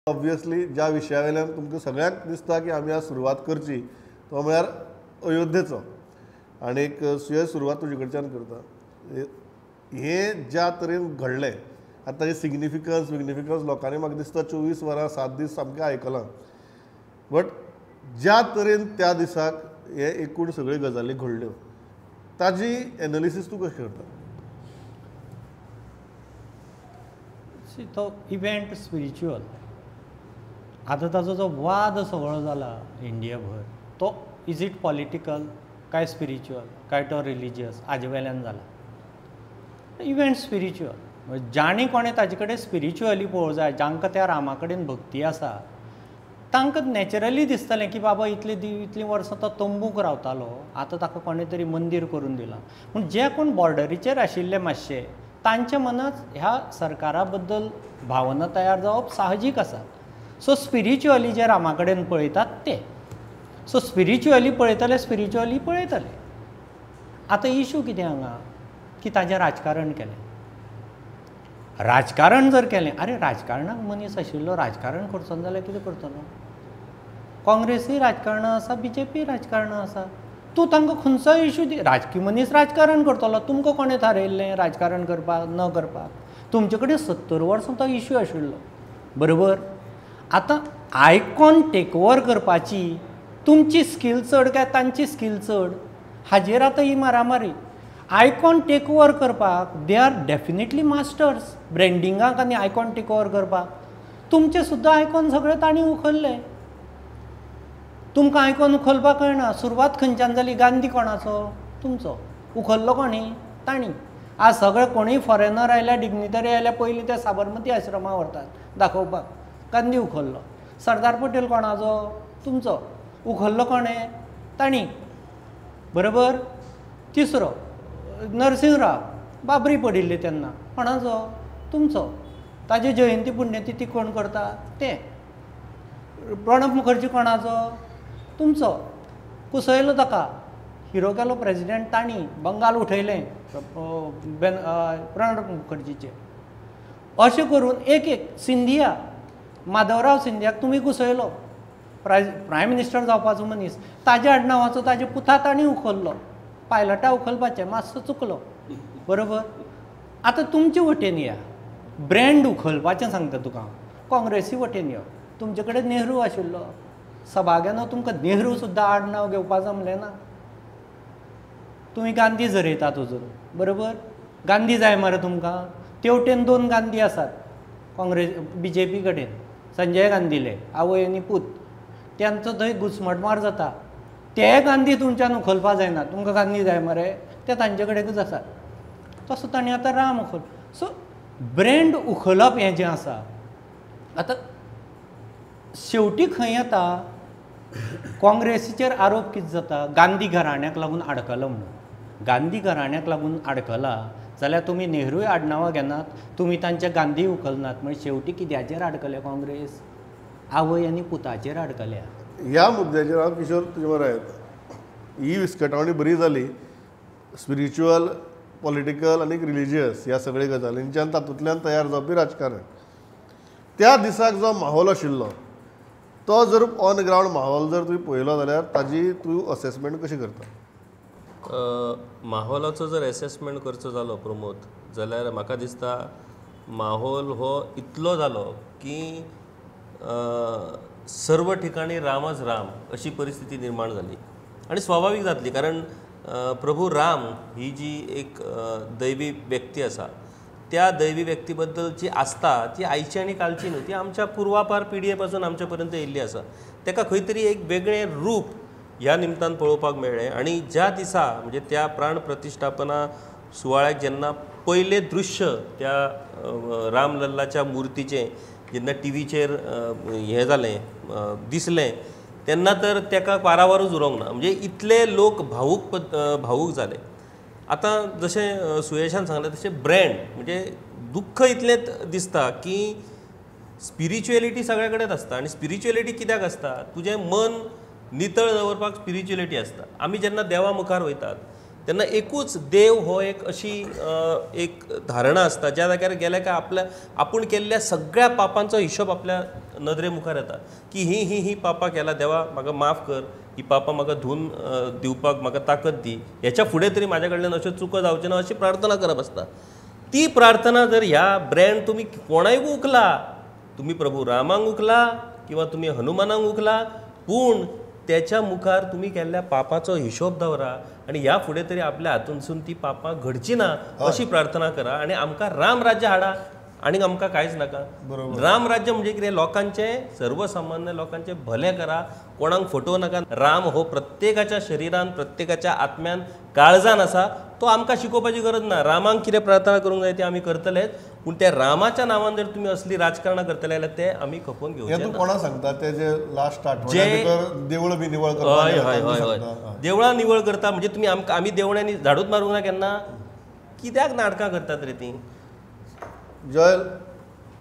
Obviously ज्या विशया वयल्यान तुमकां सगळ्यांक दिसता की आमी आज सुरवात करची तो म्हळ्यार अयोध्येचो आनी एक सुरवात तुजे कडच्यान करता. हे ज्या तरेन घडलें आतां ताजें सिग्निफिकन्स लोकांनी म्हाका दिसता 24 वरां 7 दीस सामकें आयकलां. बट ज्या तरेन त्या दिसाक हे एकूण सगळ्यो गजाली घडल्यो ताजी एनालिसीस तूं कशें करता? तो इव्हेंट स्पिरिच्युअल. आता ताजो जो वाद सगळो जाला इंडियाभर तो इज इट पॉलिटिकल काय स्पिरिच्युअल काय तो रिलिजियस हाजे वेल्यान जाला. इव्हेंट स्पिरिच्युअल जाणी कोणें ताजे कडेन स्पिरिच्युअली पळोवंक जाय, जांकां त्या रामा कडेन भक्ती आसा तांकां नॅचरली दिसतलें की बाबा इतलीं वर्सां तो तंबूक रावतालो, आतां ताका कोणें तरी मंदीर करून दिलां. पूण जे कोण बॉर्डरीचेर आशिल्ले मातशे तांच्या मनांत ह्या सरकारा बद्दल भावना तयार जावप साहजीक आसा. सो स्पिरिच्युअली जे रामा कडेन पळयतात ते, सो स्पिरिच्युअली पळयतले. आतां इशू कितें हांगा की ताजें राजकारण केलें. राजकारण जर केलें, अरे राजकारणाक मनीस आशिल्लो राजकारण करचो जाल्यार कितें करतलो? काँग्रेसीय राजकारणां आसा, BJP राजकारणां आसा. तूं तांकां खंयचोय इशू दी, राजकीय मनीस राजकारण करतलो. तुमकां कोणें थारयल्लें राजकारण करपाक न करपाक? तुमचे कडेन 70 वर्सां तो इशू आशिल्लो, बरोबर? आतां आयकॉन टेक ओवर करपाची तुमची स्कील चड काय तांची स्कील चड हाजेर आतां ही मारामारी. आयकॉन टेक ओवर करपाक दे आर डेफिनेटली मास्टर्स ब्रँडिंगाक आनी आयकॉन टेक ओवर करपाक. तुमचे सुद्दां आयकॉन सगळे तांणी उखल्ले. तुमकां आयकॉन उखलपाक कळना. सुरवात खंयच्यान जाली? गांधी कोणाचो? तुमचो. उखल्लो कोणी? तांणी. आज सगळे कोणीय फॉरेनर आयल्या, डिग्निटरी आयल्या, पयलीं ते साबरमती आश्रमां व्हरतात दाखोवपाक. गांधी उखल्लो. सरदार पटेल कोणाचो? तुमचो. उखल्लो कोणें? तांणी, बरोबर? तिसरो नरसिंहराव, बाबरी पडिल्ली तेन्ना, कोणाचो? तुमचो. ताजे जयंती पुण्यतिथी कोण करता? ते. प्रणब मुखर्जी कोणाचो? तुमचो. कुसयलो ताका, हिरो केलो प्रेजिडेंट तांणी, बंगाल उठयलें प्रणब मुखर्जीचें. अशें करून एक सिंधिया, माधवराव सिंधियाक तुमी कुसयलो, प्रायम मिनिस्टर जावपाचो मनीस. ताज्या आडनावाचो ताजे पुता तांणी उखल्लो. पायलटा उखलपाचें, मातसो चुकलो, बरोबर? आतां तुमचे वटेन या, ब्रँड उखलपाचें सांगता तुका. काँग्रेसी वटेन यो, तुमचे कडेन नेहरू आशिल्लो. सभाघेनो तुमकां नेहरू सुद्दां आडनांव घेवपा जमलें ना. तुमी गांधी झरयतात अजून, बरोबर? गांधी जाय मरे तुमकां. तेवटेन 2 गांधी आसात काँग्रेस BJP कडेन. संजय गांधीले, आवय आनी पूत. त्यांचो थंय घुसमटमार जाता. ते गांधी तुमच्यान उखलपा जायना. तुमकां गांधी जाय मरे, ते तांचे कडेनच आसात. तसो तांणी आतां राम उखल. सो ब्रँड उखलप हें जें आसा, आतां शेवटी खंय येता? काँग्रेसीचेर आरोप कितें जाता? गांधी घराण्याक लागून आडकलो म्हणून. गांधी घराण्याक लागून आडकला जाल्यार तुमी नेहरूय आडनांवां घेनात, तुमी तांचे गांधी उखलनात. म्हणजे शेवटी कित्याचेर आडकले काँग्रेस? आवय आनी पुताचेर आडकल्या. ह्या मुद्द्याचेर हांव किशोर तुजे बरोबर येता. ही विस्कटावणी बरी जाली स्पिरिच्युअल, पॉलिटिकल आनी रिलिजियस ह्या सगळ्या गजालींच्यान तातूंतल्यान तयार जावपी राजकारण. त्या दिसाक जो माहोल आशिल्लो तो जर ऑन ग्रावंड माहोल जर तुवें पळयलो जाल्यार ताजी तूं असेसमेंट कशी करता? माहोलाचो जर एसेसमेंट करचो जालो प्रमोद, जाल्यार म्हाका दिसता माहोल हो इतलो जालो की सर्व ठिकाणी रामच राम अशी परिस्थिती निर्माण झाली. आणि स्वाभाविक जातली, कारण प्रभू राम ही जी एक दैवी व्यक्ती आसा, त्या दैवी व्यक्ती बद्दलची आस्था ती आयची आनी कालची न्हू, ती आमच्या पुर्वापार पिडये पासून आमच्या पर्यंत येयल्ली आसा. ताका खंय तरी एक वेगळें रूप ह्या निमतान पळोवपाक मेळ्ळें. आणि ज्या दिसा म्हणजे त्या प्राण प्रतिश्ठापना सुवाळ्याक जेन्ना पयलें दृश्य त्या रामलल्लाच्या मुर्तीचें जेन्ना टीव्हीचेर हें जालें, दिसलें, तेन्ना तर ताका पारावारूच उरोंक ना. म्हणजे इतले लोक भावूक जाले. आतां जशें सुयेशान सांगलें तशें ब्रँड म्हणजे दुख्ख इतलें दिसता की स्पिरिच्युएलिटी सगळे कडेन आसता. आनी स्पिरिच्युएलिटी कित्याक आसता? तुजें मन नितळ दवरपाक स्पिरिच्युएलिटी आसता. आमी जेन्ना देवा मुखार वयतात तेन्ना एकूच देव हो एक अशी एक धारणा आसता ज्या जाग्यार गेल्या काय आपूण केल्ल्या सगळ्या पापांचो हिशोब आपल्या नदरे मुखार येता की ही पापां केला देवा म्हाका माफ कर, ही पापां म्हाका धुवन दिवपाक म्हाका ताकद दी, हेच्या फुडें तरी म्हाज्या कडल्यान अश्यो चुको जावच्यो ना अशी प्रार्थना करप आसता. ती प्रार्थना जर ह्या ब्रँड तुमी कोणाय उखला, तुम्ही प्रभू रामांक उखला किंवा तुम्ही हनुमानांक उखला, पूण त्याच्या मुखार तुम्ही केल्ल्या पापाचो हिशोब दवरा आणि ह्या फुडें तरी आपल्या हातूनसून ती पापां घडची ना अशी प्रार्थना करा आणि आमकां राम राज्य हाडा आणि आमकां कांयच नाका. राम राज्य म्हणजे कितें, लोकांचे सर्वसामान्य लोकांचे भले करा, कोणाक फटोव नाका. राम हो प्रत्येकाच्या शरिरान प्रत्येकाच्या आत्म्यान काळजान आसा, तो आमकां शिकोवपाची गरज ना. रामांक कितें प्रार्थना करूंक जाय ते आमी करतलेच, पूण त्या रामाच्या नांवान जर तुमी असली राजकारणां करतले जाल्यार ते आमी खपोवन घेवचे ना. कोणा सांगता ते जे लास्ट देवळ बी निवळ हय हय हय हय देवळां निवळ करता म्हणजे तुमी आमी देवळ्यांनी झाडूच मारूंक ना केन्ना? कित्याक नाटकां करतात रे ती? Joel,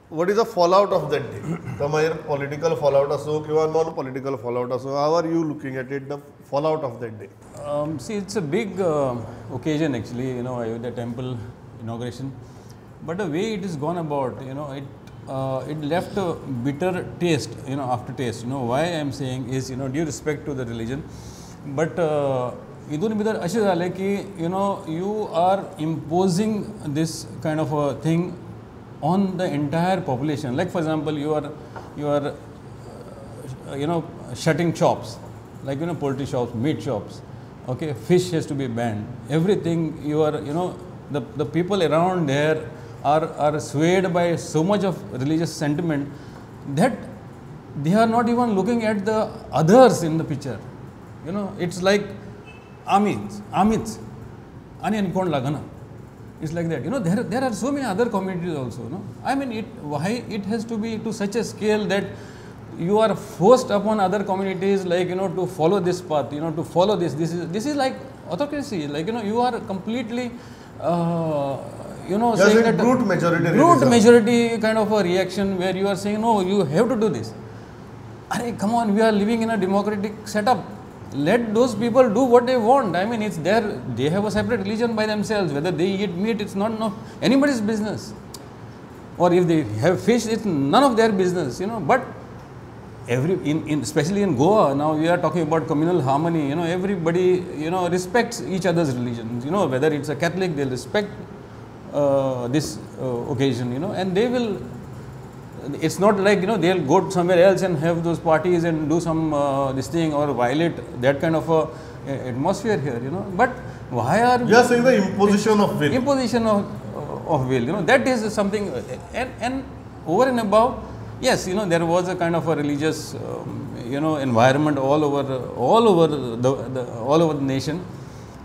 what is the fallout of that day? तो मागीर पॉलिटिकल फॉलआउट असो किंवा नॉन पॉलिटिकल फॉलआउट असो, how are you looking at it, the fallout of that day? See, it's a big occasion actually, Ayodhya temple inauguration. But the way it is gone about, it left a bitter taste, aftertaste. Why I am saying is, due respect to the religion. But idun bidar अशें जालें की, you are imposing this kind of a thing on the entire population. Like for example, you are shutting shops, like poultry shops, meat shops. Okay, fish has to be banned. Everything you are, the people around there are swayed by so much of religious sentiment that they are not even looking at the others in the picture. It's like Amit ani kon lagana. It's like that. There are so many other communities also. I mean, why it has to be to such a scale that you are forced upon other communities, like to follow this path, to follow this. This is like autocracy. Like you are completely, saying that brute majority kind of a reaction where you are saying no, you have to do this. Arey, come on, we are living in a democratic setup. Let those people do what they want. I mean, it's they have a separate religion by themselves. Whether they eat meat, it's not anybody's business. Or if they have fish, it's none of their business, But especially in Goa, now we are talking about communal harmony. Everybody, respects each other's religions. Whether it's a Catholic, they'll respect this occasion, and they will. It's not like they'll go somewhere else and have those parties and do some this thing or violate that kind of a atmosphere here, But why are you are saying the imposition of will? Imposition of will, that is something, and over and above, yes, there was a kind of a religious, environment all over the nation,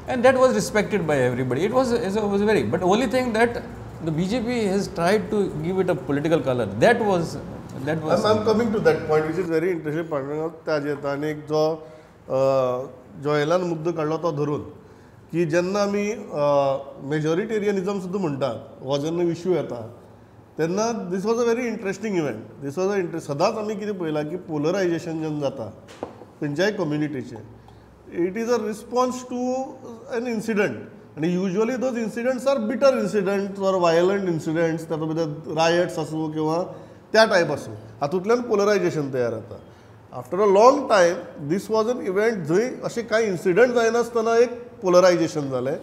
and that was respected by everybody. It was very, but only thing that the BJP has tried to give it a political color. That was. I'm coming to that point, which is very interesting. ताजे येता आनी एक जो जॉयलान मुद्दो काडलो तो धरून की जेन्ना आमी मेजॉरिटेरियनिजम सुद्दां म्हणटात, हो जेन्ना इश्यू येता तेन्ना this was a very interesting event. This was सदांच आमी कितें पळयलां की पोलरायजेशन जेन्ना जाता खंयच्याय कम्युनिटीचें, it is a response to an incident. आणि usually those incidents are bitter incidents or violent incidents, तातूंत भितर रायट्स आसूं किंवा त्या टायप आसूं, हातूंतल्यान पोलरायजेशन तयार जाता. After a long time this was an event जंय अशें कांय इन्सिडंट जायनासतना एक पोलरायजेशन जालें,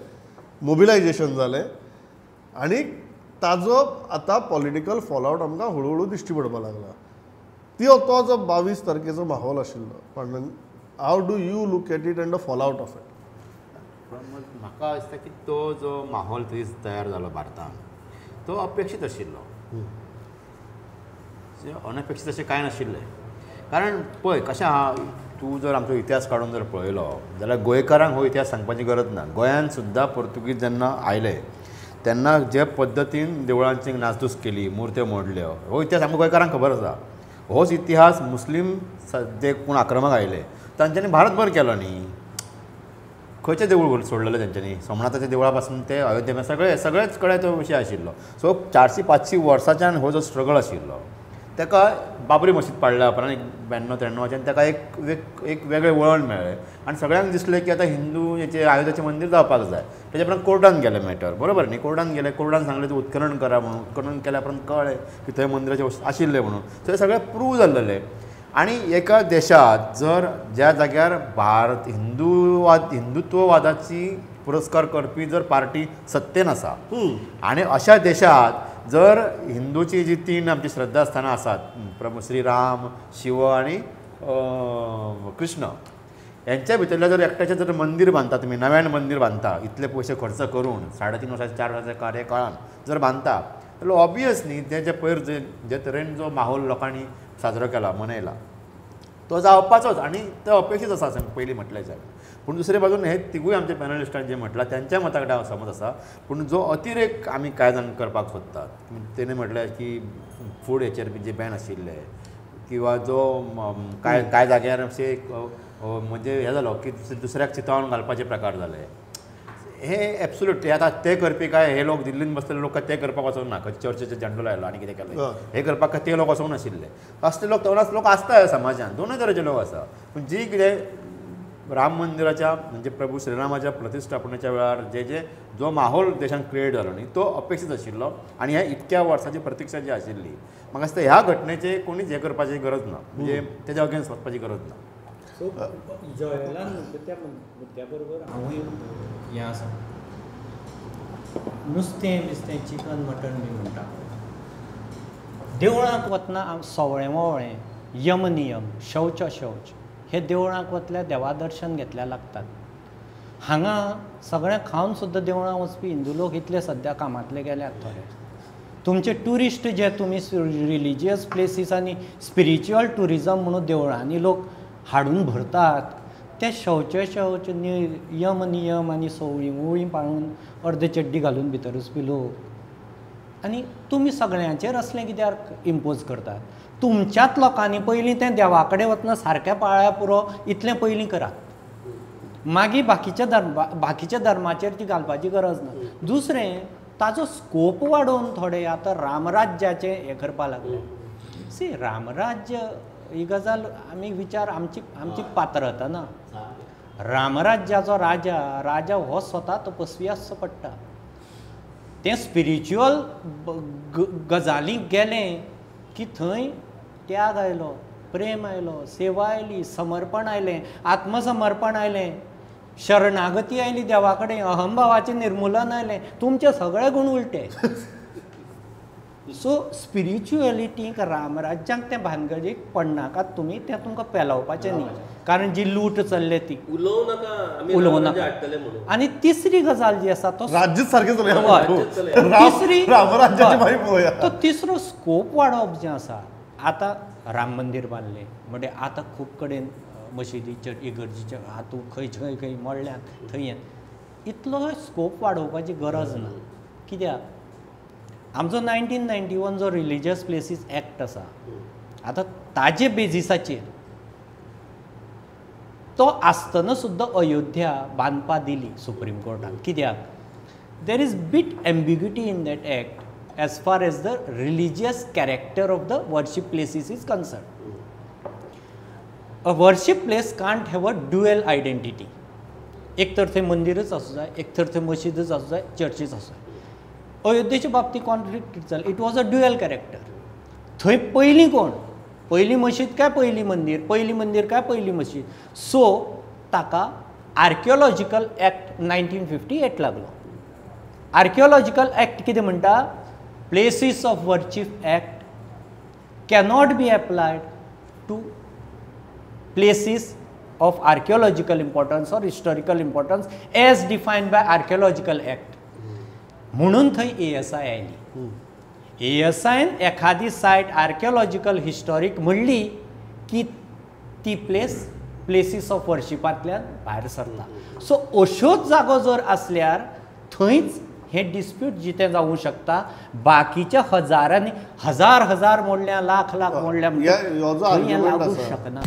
मोबिलायजेशन जालें, आनी ताजो आतां पॉलिटिकल फॉलआउट आमकां हळू दिश्टी पडपाक लागला. तो जो 22 तारखेचो माहोल आशिल्लो, पण how do you look at it and the fallout of it? म्हाका दिसता की तो जो माहोल थंय तयार जालो भारतांत, तो अपेक्षीत आशिल्लो, अनपेक्षीत अशें कांय नाशिल्लें. कारण पळय कशें आहा, तूं जर आमचो इतिहास काडून जर पळयलो जाल्यार गोंयकारांक हो इतिहास सांगपाची गरज ना. गोंयांत सुद्दां पोर्तुगीज जेन्ना आयले तेन्ना जे पद्दतीन देवळांची नासधूस केली, मुर्त्यो मोडल्यो, हो इतिहास आमकां गोंयकारांक खबर आसा. होच इतिहास मुस्लीम जे कोण आक्रमक आयले तांच्यांनी भारतभर केलो न्ही. खंयचें देवूळ सोडलेलें तेंच्यांनी, सोमनाथाच्या देवळा पासून ते अयोध्ये सगळेच कडेन तो विशय आशिल्लो. सो 400-500 वर्सांच्यान हो जो स्ट्रगल आशिल्लो ताका बाबरी मशीद पाडल्या उपरांत 92-93 आनी ताका एक वेगळें वळण मेळ्ळें आनी सगळ्यांक दिसलें की आतां हिंदू हेचें आयुधाचें मंदीर जावपाक जाय. तेच्या उपरांत कोर्टान गेलें मॅटर, बरोबर न्ही? कोर्टान गेले, कोर्टान सांगलें तूं उत्खनन करा म्हणून. उत्खनन केल्या उपरांत कळ्ळें की थंय मंदिराचें आशिल्लें म्हणून. थंय सगळें प्रूव जाल्लें. आनी एका देशात जर ज्या जाग्यार हिंदुत्ववादाची पुरस्कार करपी जर पार्टी सत्तेन आसा आनी अशा देशात जर हिंदूची जी 3 आमची श्रद्धास्थानां आसात, प्रभू श्रीराम, शिव आनी कृष्ण, यांच्या भितरल्या जर एकट्याचें जर मंदीर बांदता, तुमी नव्यान मंदीर बांदता, इतले पयशे खर्च करून 3.5 वर्साच्या 4 वर्साच्या कार्यकाळान जर बांदता, जाल्यार ऑबियस न्ही तेजे पयर जे तरेन जो माहोल लोकांनी साजरो केला, मनयला, तो जावपाचोच आनी तो अपेक्षीत आसा अशें पयलीं म्हटलें जाय. पूण दुसरे बाजून हे तिगूय आमच्या पॅनलिस्टान जें म्हटलां त्यांच्या मता कडेन हांव समज आसा. पूण जो अतिरेक आमी कांय जाण करपाक सोदतात, तेणें म्हटलें की फूड हेचेर बी जे बॅन आशिल्ले, किंवा जो कांय जाग्यार अशे म्हणजे हे जालो की दुसऱ्याक चिंतोवन घालपाचे प्रकार जाले, हे एब्सोल्युटली आतां ते करपी काय हे लोक दिल्लीन बसलेले लोक ते करपाक वचोंक ना, खंय चर्चेचो झेंडो लायलो आनी कितें केलें हे करपाक ते लोक वचोंक नाशिल्ले. असले लोक तवरास लोक आसता समाजान, दोनूय तरेचे लोक आसा. पूण जी कितें राम मंदिराच्या म्हणजे प्रभू श्रीरामाच्या प्रतिश्ठापनेच्या वेळार जो माहोल देशान क्रिएट जालो न्ही, तो अपेक्षीत आशिल्लो आनी हे इतक्या वर्सांची प्रतीक्षा जी आशिल्ली, म्हाका दिसता ह्या घटनेचे कोणीच हे करपाची गरज ना, म्हणजे तेज्या अगेन्स्ट वचपाची गरज ना. सो जॉयलान त्या मुद्द्या बरोबर हांवूय हें आसा, नुस्तें बिस्तें चिकन मटन बी म्हणटा, देवळांत वतना सवळें ववळें, यम नियम, शौच शौच हे देवळांत वतल्या देवा दर्शन घेतल्या लागतात. हांगा सगळें खावन सुद्दां देवळां वचपी हिंदू लोक इतले सद्या कामांतले गेल्यात थोडे. तुमचे ट्युरिस्ट जे तुमी रिलिजियस प्लेसीस आनी स्पिरिच्युअल ट्युरिजम म्हणून देवळांनी लोक हाडून भरतात, ते शौच यम नियम आनी सवळीं पाळून अर्दे चड्डी घालून भितर वचपी लोक. आनी तुमी सगळ्यांचेर असलें कित्याक इम्पोज करतात? तुमच्याच लोकांनी पयलीं तें देवा कडेन वतना सारकें पाळ्या पुरो इतलें पयलीं करात, मागीर बाकीच्या धर्माचेर ती घालपाची गरज ना. दुसरें, ताजो स्कोप वाडोवन थोडे आतां रामराज्याचें हें करपा लागले. सी, रामराज्य ही गजाल आमी विचार आमची पात्रता ना. रामराज्याचो राजा हो स्वता तपस्वी आसचो पडटा. तें स्पिरिच्युअल गजालींक गेलें की थंय त्याग आयलो, प्रेम आयलो, सेवा आयली, समर्पण आयलें, आत्मसमर्पण आयलें, शरणागती आयली देवा कडेन, अहंभावाचें निर्मुलन आयलें, तुमचे सगळे गुण उलटे. सो स्पिरिच्युअलिटीक रामराज्यांक तें भानगडीक पडनाकात तुमी, तें तुमकां पेलवपाचें न्ही, कारण जी लूट चल्ले ती उलोवं नाका. आनी तिसरी गजाल जी आसा तो राज्य सारकें तो तिसरो स्कोप वाडप जें आसा. आतां राम मंदीर बांदलें म्हणजे आतां खूब कडेन मशिदी इगर्जीचे हातूं खंय मोडल्यात थंय इतलो स्कोप वाडोवपाची गरज ना. कित्याक आमचो 1991 जो रिलिजियस प्लेसीस एक्ट आसा, आतां ताजे बेजिसाचेर तो आसतना सुद्दां अयोध्या बांदपा दिली सुप्रीम कोर्टान. कित्याक there is bit ambiguity in that act as far as the religious character of the worship places is concerned. A worship place can't have a dual identity. एक तर थंय मंदिरच आसूं जाय, एक तर थंय मशीदच आसूं जाय, चर्चीच आसूं जाय. अयोध्येच्या बाबतींत कॉन्फ्लिक्ट जालें. It was a dual character. थंय पयलीं कोण? पयलीं मशीद काय पयलीं मंदीर? पयलीं मंदीर काय पयलीं मशीद? सो ताका आर्किओलॉजिकल एक्ट 1958 लागलो. आर्किओलॉजिकल एक्ट कितें म्हणटा? Places of Worship Act cannot be applied to places of archaeological importance or historical importance as defined by Archaeological Act. म्हणून थंय ASI आयली. ASIन एखादी सायट आर्किओलॉजिकल हिस्टॉरीक म्हणली की ती प्लेसीस ऑफ वर्शिपांतल्यान भायर सरता. सो अश्योच जागो जर आसल्यार थंयच हे डिस्प्यूट जितें जावूं शकता. बाकीच्या हजारांनी हजार मोडल्या, लाख मोडल्या लागू शकना.